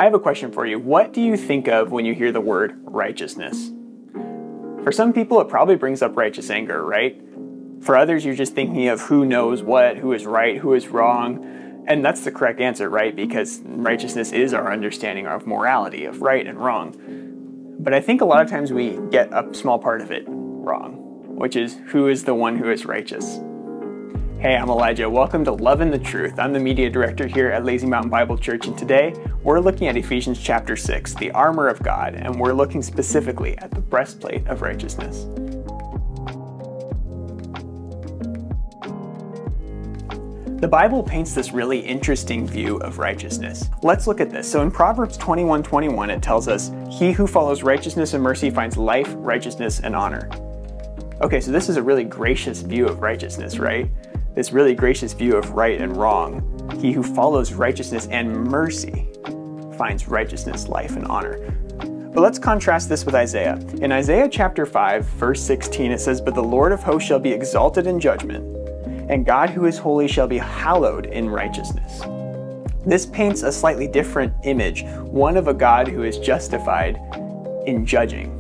I have a question for you. What do you think of when you hear the word righteousness? For some people, it probably brings up righteous anger, right? For others, you're just thinking of who knows what, who is right, who is wrong. And that's the correct answer, right? Because righteousness is our understanding of morality, of right and wrong. But I think a lot of times we get a small part of it wrong, which is who is the one who is righteous. Hey, I'm Elijah. Welcome to Loving the Truth. I'm the media director here at Lazy Mountain Bible Church, and today we're looking at Ephesians chapter 6, the armor of God, and we're looking specifically at the breastplate of righteousness. The Bible paints this really interesting view of righteousness. Let's look at this. So in Proverbs 21:21, it tells us, "He who follows righteousness and mercy finds life, righteousness, and honor." Okay, so this is a really gracious view of righteousness, right? This really gracious view of right and wrong. He who follows righteousness and mercy finds righteousness, life, and honor. But let's contrast this with Isaiah. In Isaiah chapter 5, verse 16, it says, "But the Lord of hosts shall be exalted in judgment, and God who is holy shall be hallowed in righteousness." This paints a slightly different image, one of a God who is justified in judging.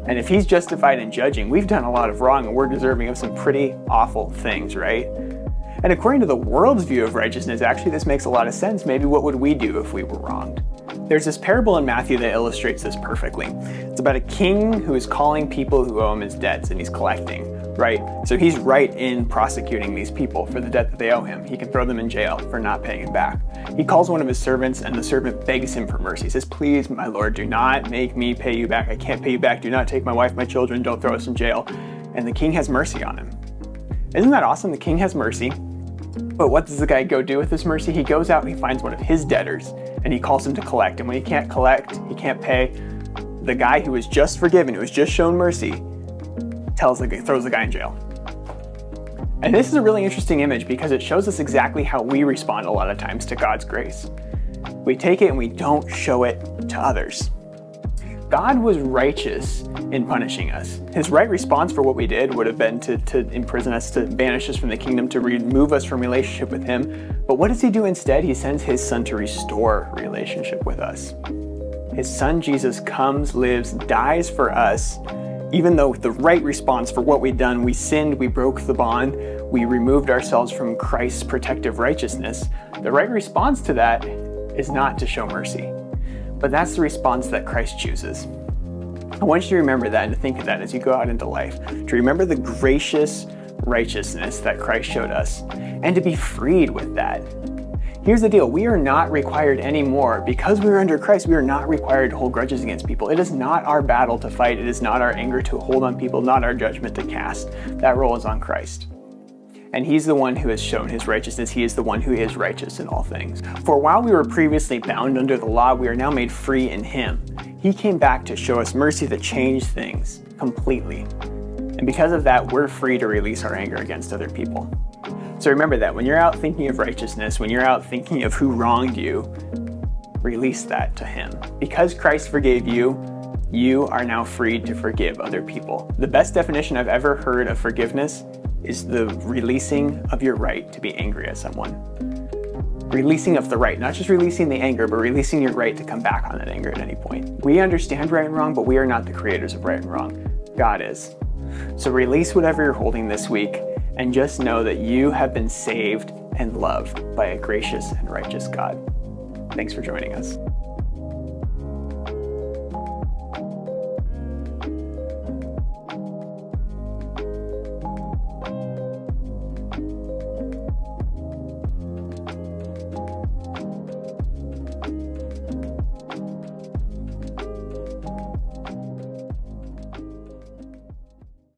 And if he's justified in judging, we've done a lot of wrong and we're deserving of some pretty awful things, right? And according to the world's view of righteousness, actually this makes a lot of sense. Maybe what would we do if we were wronged? There's this parable in Matthew that illustrates this perfectly. It's about a king who is calling people who owe him his debts and he's collecting, right? So he's right in prosecuting these people for the debt that they owe him. He can throw them in jail for not paying him back. He calls one of his servants and the servant begs him for mercy. He says, "Please, my Lord, do not make me pay you back. I can't pay you back. Do not take my wife, my children. Don't throw us in jail." And the king has mercy on him. Isn't that awesome? The king has mercy. But what does the guy go do with this mercy? He goes out and he finds one of his debtors and he calls him to collect. And when he can't collect, he can't pay, the guy who was just forgiven, who was just shown mercy, throws the guy in jail. And this is a really interesting image because it shows us exactly how we respond a lot of times to God's grace. We take it and we don't show it to others. God was righteous in punishing us. His right response for what we did would have been to imprison us, to banish us from the kingdom, to remove us from relationship with him. But what does he do instead? He sends his son to restore relationship with us. His son Jesus comes, lives, dies for us. Even though the right response for what we'd done, we sinned, we broke the bond, we removed ourselves from Christ's protective righteousness, the right response to that is not to show mercy. But that's the response that Christ chooses. I want you to remember that and to think of that as you go out into life. To remember the gracious righteousness that Christ showed us and to be freed with that. Here's the deal. We are not required anymore. Because we are under Christ, we are not required to hold grudges against people. It is not our battle to fight. It is not our anger to hold on people, not our judgment to cast. That role is on Christ. And he's the one who has shown his righteousness. He is the one who is righteous in all things. For while we were previously bound under the law, we are now made free in him. He came back to show us mercy that changed things completely. And because of that, we're free to release our anger against other people. So remember that when you're out thinking of righteousness, when you're out thinking of who wronged you, release that to him. Because Christ forgave you, you are now freed to forgive other people. The best definition I've ever heard of forgiveness is the releasing of your right to be angry at someone. Releasing of the right, not just releasing the anger, but releasing your right to come back on that anger at any point. We understand right and wrong, but we are not the creators of right and wrong. God is. So release whatever you're holding this week and just know that you have been saved and loved by a gracious and righteous God. Thanks for joining us.